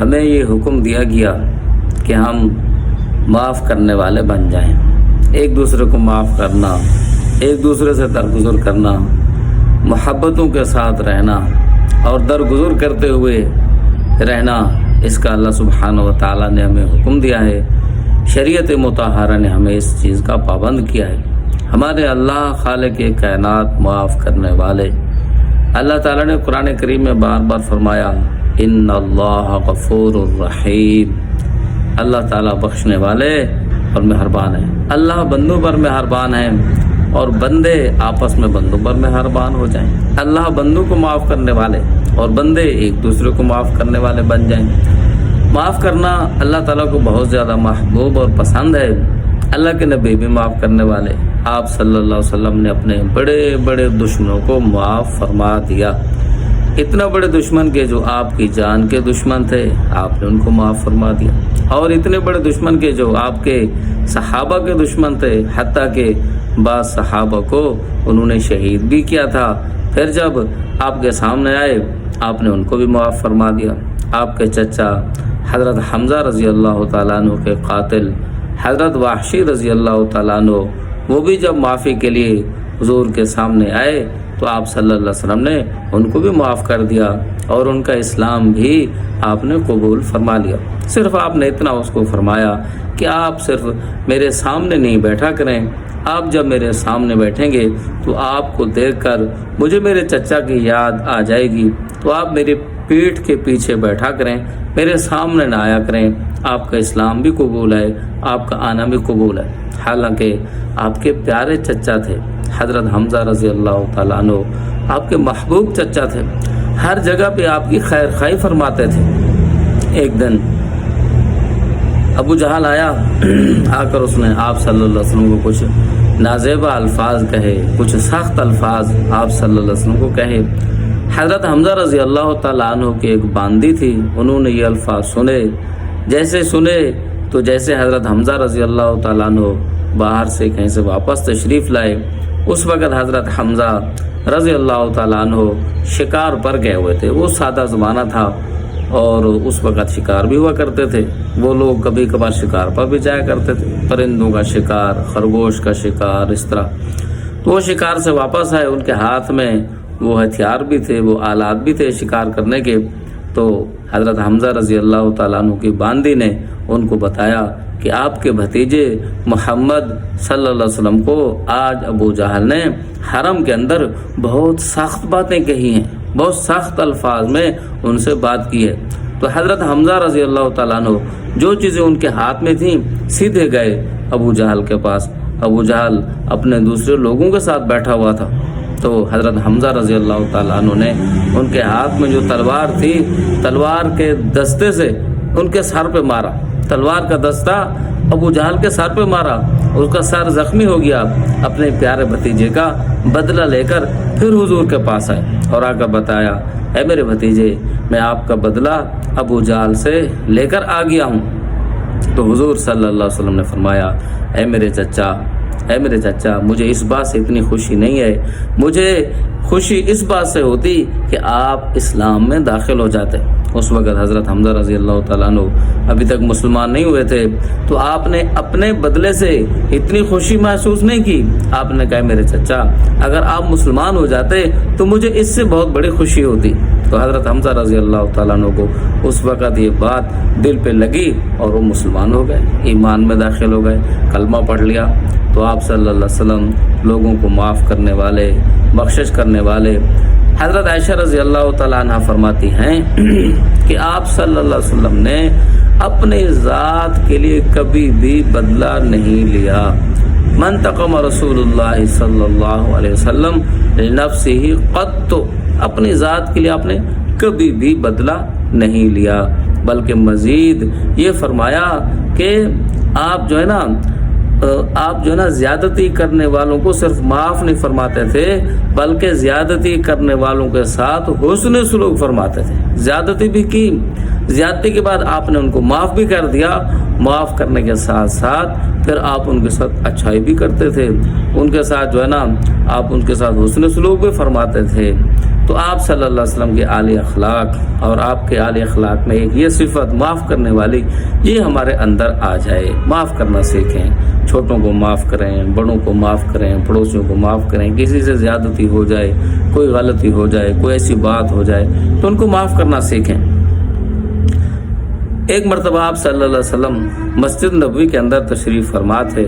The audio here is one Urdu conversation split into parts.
ہمیں یہ حکم دیا گیا کہ ہم معاف کرنے والے بن جائیں، ایک دوسرے کو معاف کرنا، ایک دوسرے سے درگزر کرنا، محبتوں کے ساتھ رہنا اور درگزر کرتے ہوئے رہنا، اس کا اللہ سبحانہ و تعالیٰ نے ہمیں حکم دیا ہے۔ شریعت مطہرہ نے ہمیں اس چیز کا پابند کیا ہے۔ ہمارے اللہ خالق کائنات معاف کرنے والے، اللہ تعالیٰ نے قرآن کریم میں بار بار فرمایا ان اللہ غفور الرحیم، اللہ تعالیٰ بخشنے والے اور مہربان ہیں۔ اللہ بندوں پر مہربان ہیں اور بندے آپس میں بندوں پر مہربان ہو جائیں۔ اللہ بندوں کو معاف کرنے والے اور بندے ایک دوسرے کو معاف کرنے والے بن جائیں۔ معاف کرنا اللہ تعالیٰ کو بہت زیادہ محبوب اور پسند ہے۔ اللہ کے نبی بھی معاف کرنے والے، آپ صلی اللہ علیہ وسلم نے اپنے بڑے بڑے دشمنوں کو معاف فرما دیا۔ اتنا بڑے دشمن کے جو آپ کی جان کے دشمن تھے، آپ نے ان کو معاف فرما دیا، اور اتنے بڑے دشمن کے جو آپ کے صحابہ کے دشمن تھے، حتیٰ کہ بعض صحابہ کو انہوں نے شہید بھی کیا تھا، پھر جب آپ کے سامنے آئے آپ نے ان کو بھی معاف فرما دیا۔ آپ کے چچا حضرت حمزہ رضی اللہ تعالیٰ عنہ کے قاتل حضرت وحشی رضی اللہ تعالیٰ عنہ، وہ بھی جب معافی کے لیے حضور کے سامنے آئے تو آپ صلی اللہ علیہ وسلم نے ان کو بھی معاف کر دیا اور ان کا اسلام بھی آپ نے قبول فرما لیا۔ صرف آپ نے اتنا اس کو فرمایا کہ آپ صرف میرے سامنے نہیں بیٹھا کریں، آپ جب میرے سامنے بیٹھیں گے تو آپ کو دیکھ کر مجھے میرے چچا کی یاد آ جائے گی، تو آپ میری پیٹھ کے پیچھے بیٹھا کریں، میرے سامنے نہ آیا کریں۔ آپ کا اسلام بھی قبول ہے، آپ کا آنا بھی قبول ہے۔ حالانکہ آپ کے پیارے چچا تھے حضرت حمزہ رضی اللہ تعالیٰ عنہ، آپ کے محبوب چچا تھے، ہر جگہ پہ آپ کی خیر خواہی فرماتے تھے۔ ایک دن ابو جہل آیا، آ کر اس نے آپ صلی اللہ علیہ وسلم کو کچھ نازیبا الفاظ کہے، کچھ سخت الفاظ آپ صلی اللہ علیہ وسلم کو کہے۔ حضرت حمزہ رضی اللہ تعالیٰ عنہ کی ایک باندی تھی، انہوں نے یہ الفاظ سنے، جیسے سنے تو جیسے حضرت حمزہ رضی اللہ تعالیٰ عنہ باہر سے کہیں سے واپس تشریف لائے، اس وقت حضرت حمزہ رضی اللہ تعالیٰ عنہ شکار پر گئے ہوئے تھے۔ وہ سادہ زمانہ تھا اور اس وقت شکار بھی ہوا کرتے تھے، وہ لوگ کبھی کبھار شکار پر بھی جایا کرتے تھے، پرندوں کا شکار، خرگوش کا شکار، اس طرح۔ تو وہ شکار سے واپس آئے، ان کے ہاتھ میں وہ ہتھیار بھی تھے، وہ آلات بھی تھے شکار کرنے کے۔ تو حضرت حمزہ رضی اللہ تعالیٰ عنہ کی باندی نے ان کو بتایا کہ آپ کے بھتیجے محمد صلی اللہ علیہ وسلم کو آج ابو جہل نے حرم کے اندر بہت سخت باتیں کہی ہیں، بہت سخت الفاظ میں ان سے بات کی ہے۔ تو حضرت حمزہ رضی اللہ تعالیٰ عنہ جو چیزیں ان کے ہاتھ میں تھیں سیدھے گئے ابو جہل کے پاس۔ ابو جہل اپنے دوسرے لوگوں کے ساتھ بیٹھا ہوا تھا، تو حضرت حمزہ رضی اللہ تعالیٰ عنہ نے ان کے ہاتھ میں جو تلوار تھی، تلوار کے دستے سے ان کے سر پہ مارا، تلوار کا دستہ ابو جہل کے سر پہ مارا، اس کا سر زخمی ہو گیا۔ اپنے پیارے بھتیجے کا بدلہ لے کر پھر حضور کے پاس آئے اور آ کر بتایا، اے میرے بھتیجے، میں آپ کا بدلہ ابو جہل سے لے کر آ گیا ہوں۔ تو حضور صلی اللہ علیہ وسلم نے فرمایا، اے میرے چچا، مجھے اس بات سے اتنی خوشی نہیں ہے، مجھے خوشی اس بات سے ہوتی کہ آپ اسلام میں داخل ہو جاتے۔ اس وقت حضرت حمزہ رضی اللہ تعالیٰ عنہ ابھی تک مسلمان نہیں ہوئے تھے، تو آپ نے اپنے بدلے سے اتنی خوشی محسوس نہیں کی۔ آپ نے کہا، میرے چچا، اگر آپ مسلمان ہو جاتے تو مجھے اس سے بہت بڑی خوشی ہوتی۔ تو حضرت حمزہ رضی اللہ تعالیٰ عنہ کو اس وقت یہ بات دل پہ لگی اور وہ مسلمان ہو گئے، ایمان میں داخل ہو گئے، کلمہ پڑھ لیا۔ تو آپ صلی اللہ علیہ وسلم لوگوں کو معاف کرنے والے، بخشش کرنے والے۔ حضرت عائشہ رضی اللہ تعالیٰ عنہ فرماتی ہیں کہ آپ صلی اللہ علیہ وسلم نے اپنے ذات کے لیے کبھی بھی بدلہ نہیں لیا۔ من تقم رسول اللہ صلی اللہ علیہ وسلم لنفسہ قط، اپنی ذات کے لیے آپ نے کبھی بھی بدلہ نہیں لیا، بلکہ مزید یہ فرمایا کہ آپ جو ہے نا آپ جو ہے نا زیادتی کرنے والوں کو صرف معاف نہیں فرماتے تھے بلکہ زیادتی کرنے والوں کے ساتھ حسن سلوک فرماتے تھے. زیادتی بھی کی، زیادتی کے بعد آپ نے ان کو معاف بھی کر دیا. معاف کرنے کے ساتھ ساتھ پھر آپ ان کے ساتھ اچھائی بھی کرتے تھے، ان کے ساتھ جو ہے نا آپ ان کے ساتھ حسن سلوک بھی فرماتے تھے. تو آپ صلی اللہ علیہ وسلم کے اعلی اخلاق اور آپ کے اعلی اخلاق میں ایک یہ صفت معاف کرنے والی، یہ ہمارے اندر آ جائے. معاف کرنا سیکھیں، چھوٹوں کو معاف کریں، بڑوں کو معاف کریں، پڑوسیوں کو معاف کریں. کسی سے زیادتی ہو جائے، کوئی غلطی ہو جائے، کوئی ایسی بات ہو جائے تو ان کو معاف کرنا سیکھیں. ایک مرتبہ آپ صلی اللہ علیہ وسلم مسجد نبوی کے اندر تشریف فرما تھے.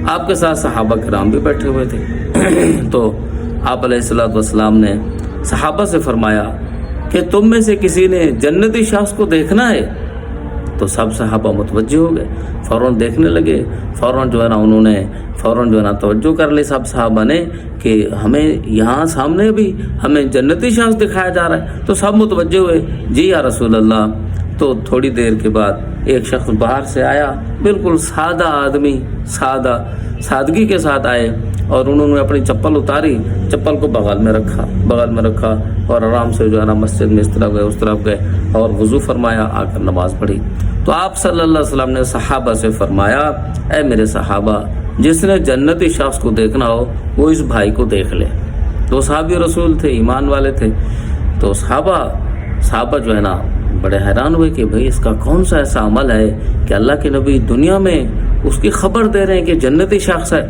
آپ کے ساتھ صحابہ کرام بھی بیٹھے ہوئے تھے. تو آپ علیہ الصلوۃ والسلام نے صحابہ سے فرمایا کہ تم میں سے کسی نے جنتی شخص کو دیکھنا ہے؟ تو سب صحابہ متوجہ ہو گئے، فوراً دیکھنے لگے. فوراً جو ہے نا انہوں نے فوراً جو ہے نا توجہ کر لی سب صحابہ نے کہ ہمیں یہاں سامنے بھی ہمیں جنتی شخص دکھایا جا رہا ہے. تو سب متوجہ ہوئے، جی یا رسول اللہ. تو تھوڑی دیر کے بعد ایک شخص باہر سے آیا، بالکل سادہ آدمی، سادگی کے ساتھ آئے اور انہوں نے اپنی چپل اتاری، چپل کو بغل میں رکھا اور آرام سے جو ہے نا مسجد میں اس طرف گئے اور وضو فرمایا، آ کر نماز پڑھی. تو آپ صلی اللہ علیہ وسلم نے صحابہ سے فرمایا، اے میرے صحابہ، جس نے جنتی شخص کو دیکھنا ہو وہ اس بھائی کو دیکھ لے. تو صحابی رسول تھے، ایمان والے تھے. تو صحابہ جو ہے نا بڑے حیران ہوئے کہ بھئی اس کا کون سا ایسا عمل ہے کہ اللہ کے نبی دنیا میں اس کی خبر دے رہے ہیں کہ جنتی شخص ہے.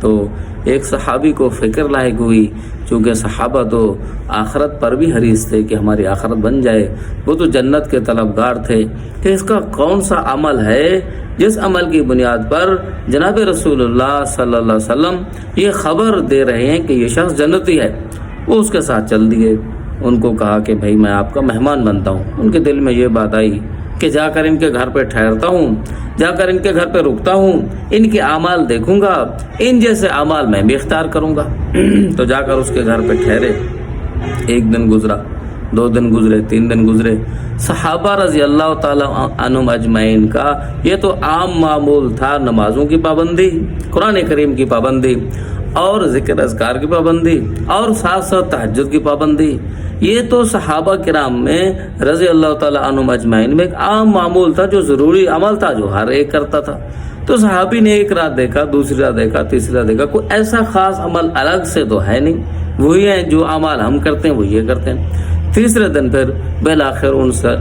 تو ایک صحابی کو فکر لاحق ہوئی، چونکہ صحابہ تو آخرت پر بھی حریص تھے کہ ہماری آخرت بن جائے، وہ تو جنت کے طلبگار تھے، کہ اس کا کون سا عمل ہے جس عمل کی بنیاد پر جناب رسول اللہ صلی اللہ علیہ وسلم یہ خبر دے رہے ہیں کہ یہ شخص جنتی ہے. وہ اس کے ساتھ چل دیے. ان کو کہا کہ بھائی میں آپ کا مہمان بنتا ہوں. ان کے دل میں یہ بات آئی کہ جا کر ان کے گھر پہ ٹھہرتا ہوں، جا کر ان کے گھر پہ رکتا ہوں، ان کے اعمال دیکھوں گا، ان جیسے اعمال میں بھی اختیار کروں گا. تو جا کر اس کے گھر پہ ٹھہرے. ایک دن گزرا، 2 دن گزرے، 3 دن گزرے. صحابہ رضی اللہ تعالی عنہم اجمعین کا یہ تو عام معمول تھا، نمازوں کی پابندی، قرآن کریم کی پابندی اور ذکر اذکار کی پابندی اور ساتھ ساتھ تہجد کی پابندی. یہ تو صحابہ کرام میں رضی اللہ تعالیٰ عنہم اجمعین میں ایک عام معمول تھا، جو ضروری عمل تھا، جو ہر ایک کرتا تھا. تو صحابی نے ایک رات دیکھا، دوسری رات دیکھا، تیسری رات دیکھا، کوئی ایسا خاص عمل الگ سے تو ہے نہیں، وہی ہیں جو اعمال ہم کرتے ہیں وہ یہ کرتے ہیں. تیسرے دن پھر بالآخر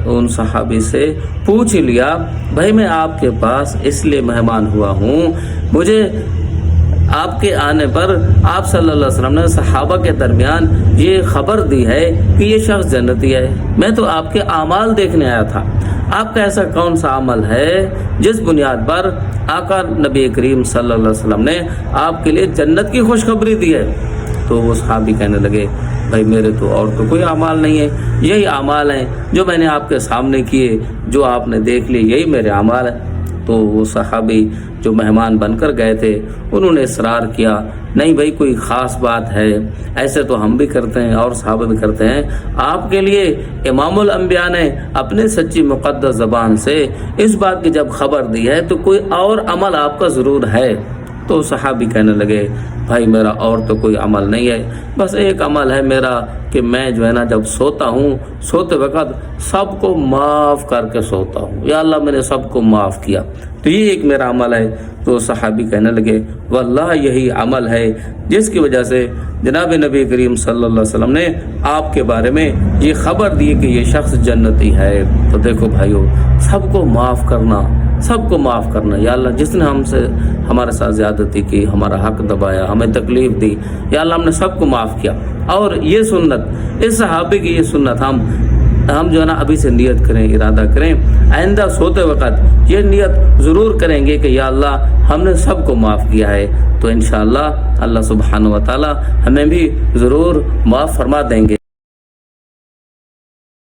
ان صحابی سے پوچھ لیا، بھائی میں آپ کے پاس اس لیے مہمان ہوا ہوں، مجھے آپ کے آنے پر آپ صلی اللہ علیہ وسلم نے صحابہ کے درمیان یہ خبر دی ہے کہ یہ شخص جنتی ہے. میں تو آپ کے اعمال دیکھنے آیا تھا، آپ کا ایسا کون سا عمل ہے جس بنیاد پر آقا نبی کریم صلی اللہ علیہ وسلم نے آپ کے لیے جنت کی خوشخبری دی ہے. تو وہ صحابی کہنے لگے، بھائی میرے تو اور تو کوئی اعمال نہیں ہے، یہی اعمال ہیں جو میں نے آپ کے سامنے کیے، جو آپ نے دیکھ لی، یہی میرے اعمال ہیں. تو وہ صحابی جو مہمان بن کر گئے تھے انہوں نے اصرار کیا، نہیں بھائی کوئی خاص بات ہے، ایسے تو ہم بھی کرتے ہیں اور صحابہ بھی کرتے ہیں. آپ کے لیے امام الانبیاء نے اپنے سچی مقدس زبان سے اس بات کی جب خبر دی ہے تو کوئی اور عمل آپ کا ضرور ہے. تو صحابی کہنے لگے، بھائی میرا اور تو کوئی عمل نہیں ہے، بس ایک عمل ہے میرا کہ میں جو ہے نا جب سوتا ہوں، سوتے وقت سب کو معاف کر کے سوتا ہوں. یا اللہ میں نے سب کو معاف کیا، تو یہ ایک میرا عمل ہے. تو صحابی کہنے لگے، واللہ یہی عمل ہے جس کی وجہ سے جناب نبی کریم صلی اللہ علیہ وسلم نے آپ کے بارے میں یہ خبر دی کہ یہ شخص جنتی ہے. تو دیکھو بھائیو، سب کو معاف کرنا، سب کو معاف کرنا. یا اللہ جس نے ہمارے ساتھ زیادتی کی، ہمارا حق دبایا، ہمیں تکلیف دی، یا اللہ ہم نے سب کو معاف کیا. اور یہ سنت، اس صحابی کی یہ سنت ہم جو ہے نا ابھی سے نیت کریں، ارادہ کریں، آئندہ سوتے وقت یہ نیت ضرور کریں گے کہ یا اللہ ہم نے سب کو معاف کیا ہے. تو انشاءاللہ اللہ سبحانہ و تعالی ہمیں بھی ضرور معاف فرما دیں گے.